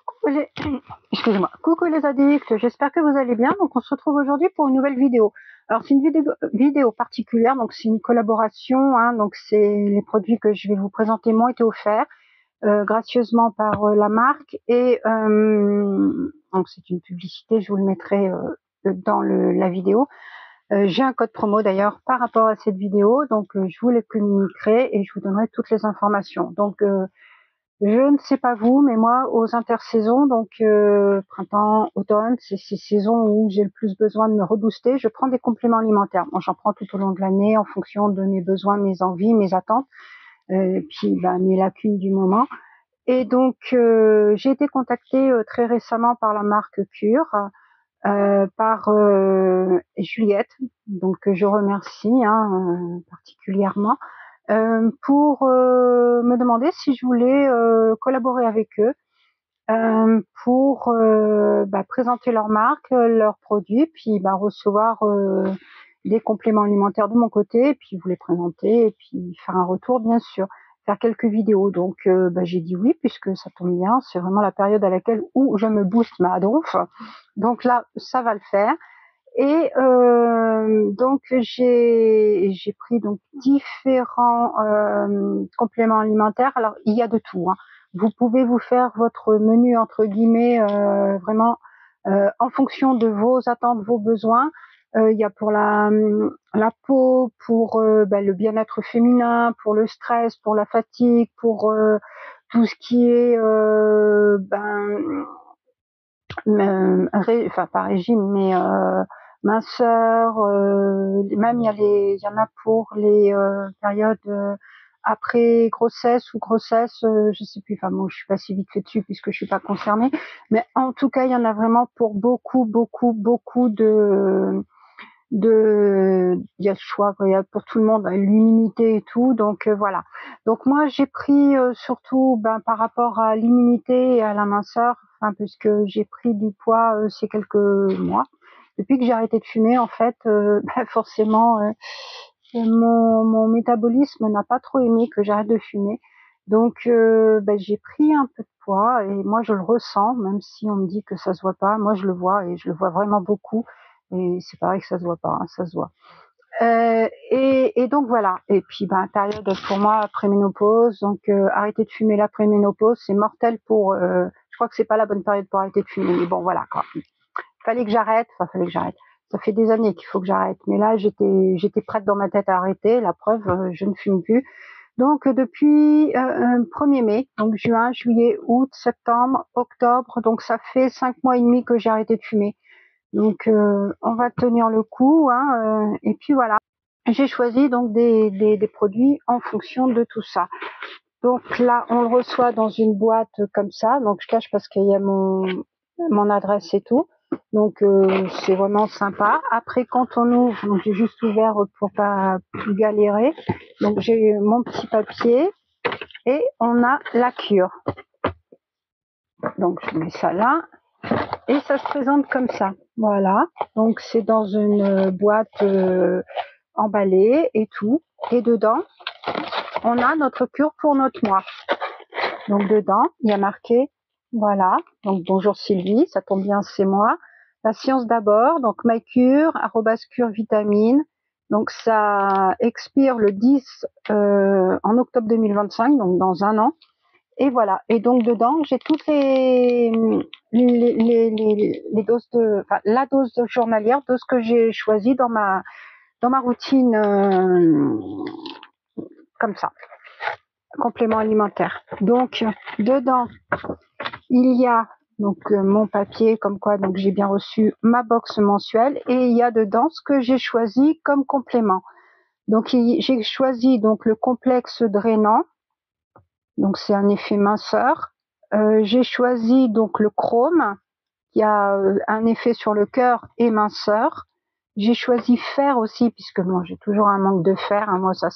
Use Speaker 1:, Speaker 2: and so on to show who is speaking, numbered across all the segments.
Speaker 1: Coucou les... Excusez-moi. Coucou les addicts, j'espère que vous allez bien. Donc on se retrouve aujourd'hui pour une nouvelle vidéo. Alors c'est une vidéo particulière, donc c'est une collaboration. Donc c'est les produits que je vais vous présenter m'ont été offerts gracieusement par la marque. Et donc c'est une publicité, je vous le mettrai dans la vidéo. J'ai un code promo d'ailleurs par rapport à cette vidéo, donc je vous les communiquerai et je vous donnerai toutes les informations. Donc je ne sais pas vous, mais moi, aux intersaisons, donc printemps, automne, c'est ces saisons où j'ai le plus besoin de me rebooster, je prends des compléments alimentaires. Bon, j'en prends tout au long de l'année en fonction de mes besoins, mes envies, mes attentes, puis mes lacunes du moment. Et donc, j'ai été contactée très récemment par la marque Cure, par Juliette, donc je remercie particulièrement. Pour me demander si je voulais collaborer avec eux pour présenter leur marque, leurs produits, puis recevoir des compléments alimentaires de mon côté, et puis vous les présenter, et puis faire un retour bien sûr, faire quelques vidéos. Donc j'ai dit oui, puisque ça tombe bien, c'est vraiment la période à laquelle où je me booste ma donf. Donc là, ça va le faire. Et donc j'ai pris donc différents compléments alimentaires. Alors il y a de tout. Vous pouvez vous faire votre menu entre guillemets vraiment en fonction de vos attentes, vos besoins. Il y a pour la peau, pour le bien-être féminin, pour le stress, pour la fatigue, pour tout ce qui est pas régime, mais minceur, même il y en a pour les périodes après grossesse ou grossesse, je sais plus, enfin bon, je suis pas si vite fait dessus puisque je suis pas concernée, mais en tout cas il y en a vraiment pour beaucoup il y a le choix, il y a pour tout le monde, l'immunité et tout, donc voilà. Donc moi j'ai pris surtout par rapport à l'immunité et à la minceur, puisque j'ai pris du poids ces quelques mois. Depuis que j'ai arrêté de fumer, en fait, forcément, mon métabolisme n'a pas trop aimé que j'arrête de fumer. Donc, j'ai pris un peu de poids et moi, je le ressens, même si on me dit que ça se voit pas. Moi, je le vois et je le vois vraiment beaucoup. Et c'est pareil que ça se voit pas, ça se voit. Et donc voilà. Et puis, période pour moi après ménopause. Donc, arrêter de fumer l'après ménopause, c'est mortel pour. Je crois que c'est pas la bonne période pour arrêter de fumer. Mais bon, voilà quoi. Fallait que j'arrête. Ça fait des années qu'il faut que j'arrête. Mais là, j'étais prête dans ma tête à arrêter. La preuve, je ne fume plus. Donc depuis 1er mai, donc juin, juillet, août, septembre, octobre, donc ça fait 5 mois et demi que j'ai arrêté de fumer. Donc on va tenir le coup, et puis voilà. J'ai choisi donc des produits en fonction de tout ça. Donc là, on le reçoit dans une boîte comme ça. Donc je cache parce qu'il y a mon adresse et tout. Donc c'est vraiment sympa. Après, quand on ouvre, donc j'ai juste ouvert pour pas plus galérer. Donc j'ai mon petit papier et on a la cure. Donc je mets ça là et ça se présente comme ça. Voilà. Donc c'est dans une boîte emballée et tout. Et dedans, on a notre cure pour notre mois. Donc dedans, il y a marqué, voilà, donc bonjour Sylvie, ça tombe bien, c'est moi. La science d'abord, donc ma cure, @cure vitamine. Donc ça expire le 10 en octobre 2025, donc dans un an. Et voilà. Et donc dedans, j'ai toutes les doses la dose journalière de ce que j'ai choisi dans ma routine comme ça. Complément alimentaire. Donc dedans, il y a donc mon papier comme quoi donc j'ai bien reçu ma box mensuelle et il y a dedans ce que j'ai choisi comme complément. Donc j'ai choisi donc le complexe drainant. Donc c'est un effet minceur. J'ai choisi donc le chrome qui a un effet sur le cœur et minceur. J'ai choisi fer aussi puisque moi j'ai toujours un manque de fer. Moi ça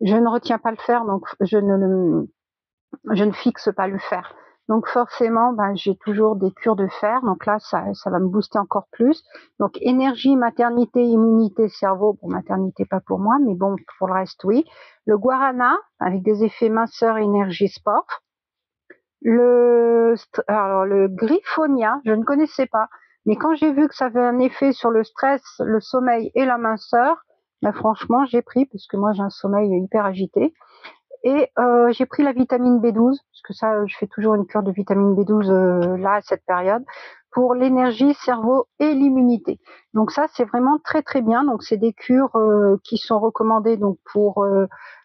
Speaker 1: je ne retiens pas le fer, donc je ne fixe pas le fer. Donc forcément, j'ai toujours des cures de fer. Donc là, ça va me booster encore plus. Donc énergie, maternité, immunité, cerveau. Bon, maternité pas pour moi, mais bon, pour le reste, oui. Le guarana, avec des effets minceur, énergie, sport. Alors, le Griffonia, je ne connaissais pas, mais quand j'ai vu que ça avait un effet sur le stress, le sommeil et la minceur, bah franchement, j'ai pris, parce que moi j'ai un sommeil hyper agité. Et j'ai pris la vitamine B12, parce que ça, je fais toujours une cure de vitamine B12 là, à cette période, pour l'énergie, cerveau et l'immunité. Donc ça, c'est vraiment très très bien. Donc c'est des cures qui sont recommandées donc pour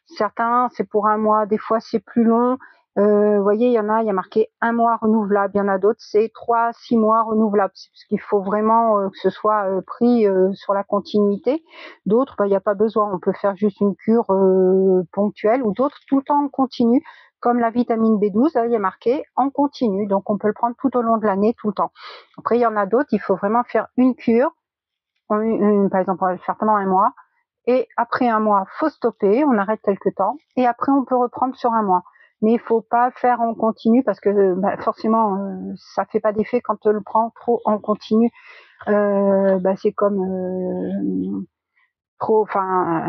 Speaker 1: certains, c'est pour 1 mois, des fois c'est plus long. Vous voyez, il y a marqué 1 mois renouvelable, il y en a d'autres, c'est 3 à 6 mois renouvelables, parce qu'il faut vraiment que ce soit pris sur la continuité. D'autres, il n'y a pas besoin, on peut faire juste une cure ponctuelle, ou d'autres tout le temps en continu, comme la vitamine B12, là, il y a marqué en continu, donc on peut le prendre tout au long de l'année, tout le temps. Après, il y en a d'autres, il faut vraiment faire une cure, par exemple, on va le faire pendant 1 mois, et après 1 mois, faut stopper, on arrête quelque temps, et après on peut reprendre sur 1 mois. Mais il faut pas faire en continu, parce que forcément, ça fait pas d'effet quand on le prend trop en continu. C'est comme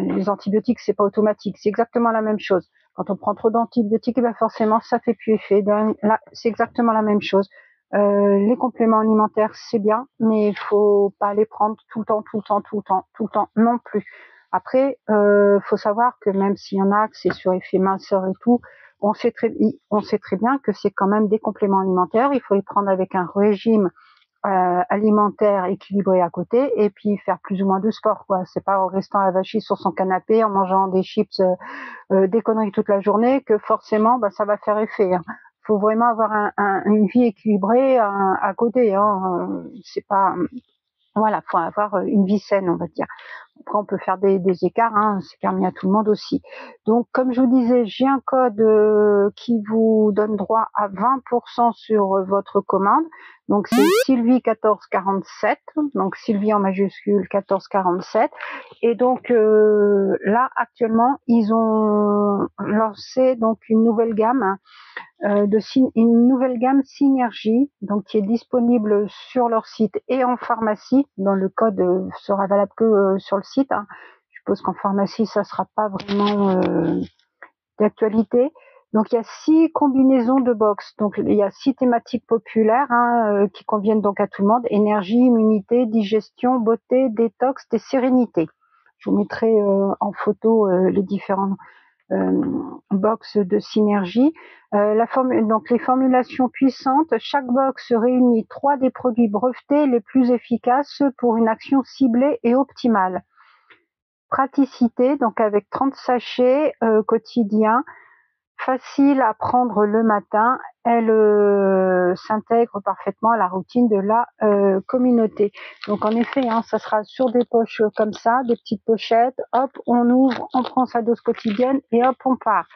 Speaker 1: les antibiotiques, c'est pas automatique, c'est exactement la même chose. Quand on prend trop d'antibiotiques, forcément, ça fait plus effet. Là, c'est exactement la même chose. Les compléments alimentaires, c'est bien, mais il faut pas les prendre tout le temps, tout le temps, tout le temps, tout le temps non plus. Après, faut savoir que même s'il y en a que c'est sur effet minceur et tout, on sait très bien que c'est quand même des compléments alimentaires. Il faut les prendre avec un régime alimentaire équilibré à côté, et puis faire plus ou moins de sport, quoi. C'est pas en restant avachi sur son canapé en mangeant des chips, des conneries toute la journée, que forcément ça va faire effet, hein. Faut vraiment avoir une vie équilibrée à côté, hein. C'est pas, voilà, faut avoir une vie saine, on va dire. Après, on peut faire des écarts, hein, c'est permis à tout le monde aussi. Donc, comme je vous disais, j'ai un code qui vous donne droit à 20% sur votre commande. Donc, c'est Sylvie 1447, donc Sylvie en majuscule 1447. Et donc, là, actuellement, ils ont lancé donc une nouvelle gamme, une nouvelle gamme Synergie, donc qui est disponible sur leur site et en pharmacie. Dans le code sera valable que sur le site, hein. Je suppose qu'en pharmacie, ça sera pas vraiment d'actualité. Donc il y a 6 combinaisons de box. Donc il y a 6 thématiques populaires, hein, qui conviennent donc à tout le monde: énergie, immunité, digestion, beauté, détox et sérénité. Je vous mettrai en photo les différents box de Synergie. Donc les formulations puissantes, chaque box réunit 3 des produits brevetés les plus efficaces pour une action ciblée et optimale. Praticité, donc avec 30 sachets quotidiens, facile à prendre le matin, elle s'intègre parfaitement à la routine de la communauté. Donc en effet, hein, ça sera sur des poches comme ça, des petites pochettes, hop, on ouvre, on prend sa dose quotidienne et hop, on part.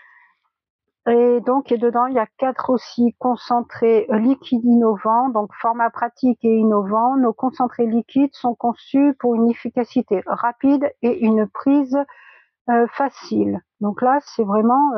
Speaker 1: Et donc, dedans, il y a 4 aussi concentrés liquides innovants, donc format pratique et innovant. Nos concentrés liquides sont conçus pour une efficacité rapide et une prise facile. Donc là, c'est vraiment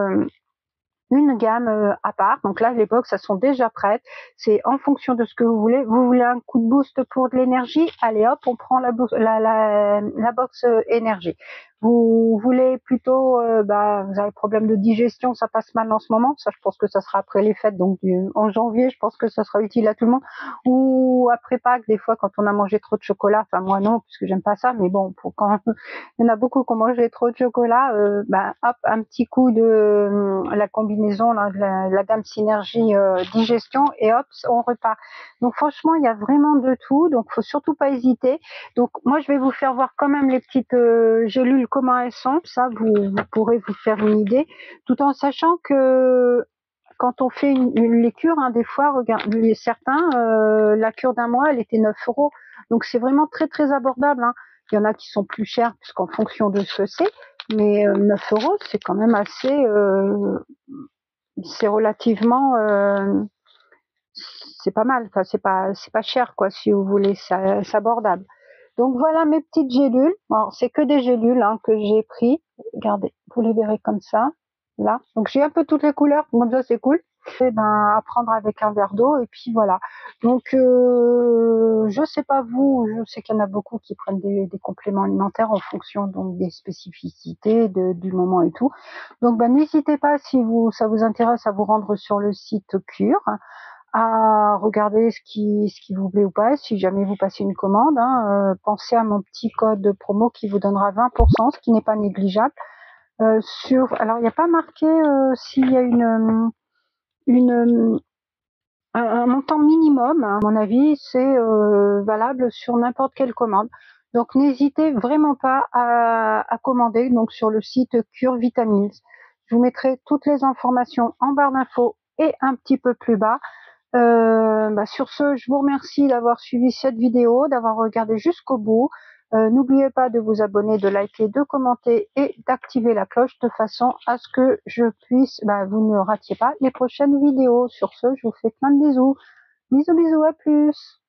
Speaker 1: une gamme à part. Donc là, les box, elles sont déjà prêtes. C'est en fonction de ce que vous voulez. Vous voulez un coup de boost pour de l'énergie? Allez hop, on prend la box énergie. Vous voulez plutôt, vous avez problème de digestion, ça passe mal en ce moment. Ça, je pense que ça sera après les fêtes, donc en janvier, je pense que ça sera utile à tout le monde. Ou après Pâques, des fois, quand on a mangé trop de chocolat. Enfin, moi non, puisque j'aime pas ça, mais bon, quand il y en a beaucoup qui ont mangé trop de chocolat, hop, un petit coup de la combinaison là, de la gamme Synergie digestion, et hop, on repart. Donc franchement, il y a vraiment de tout, donc faut surtout pas hésiter. Donc moi, je vais vous faire voir quand même les petites gélules, comment elles sont. Ça, vous pourrez vous faire une idée, tout en sachant que quand on fait une lecture, hein, des fois, regardez, certains, la cure d'1 mois, elle était 9 €. Donc c'est vraiment très très abordable, hein. Il y en a qui sont plus chers, puisqu'en fonction de ce que c'est, mais 9 €, c'est quand même assez, c'est relativement, c'est pas mal. Enfin, c'est pas cher, quoi, si vous voulez, c'est abordable. Donc voilà mes petites gélules. Alors, c'est que des gélules, hein, que j'ai pris. Regardez, vous les verrez comme ça. là. Donc j'ai un peu toutes les couleurs, comme ça c'est cool. Et ben à prendre avec un verre d'eau et puis voilà. Donc je sais pas vous, je sais qu'il y en a beaucoup qui prennent des compléments alimentaires en fonction donc des spécificités du moment et tout. Donc ben n'hésitez pas si ça vous intéresse à vous rendre sur le site Cure, à regarder ce qui vous plaît ou pas. Si jamais vous passez une commande, hein, pensez à mon petit code promo qui vous donnera 20%, ce qui n'est pas négligeable. Alors il n'y a pas marqué s'il y a une un montant minimum, à mon avis, c'est valable sur n'importe quelle commande. Donc n'hésitez vraiment pas à commander donc sur le site Cure Vitamins. Je vous mettrai toutes les informations en barre d'infos et un petit peu plus bas. Sur ce, je vous remercie d'avoir suivi cette vidéo, d'avoir regardé jusqu'au bout. N'oubliez pas de vous abonner, de liker, de commenter et d'activer la cloche de façon à ce que vous ne ratiez pas les prochaines vidéos. Sur ce, je vous fais plein de bisous. Bisous, bisous, à plus.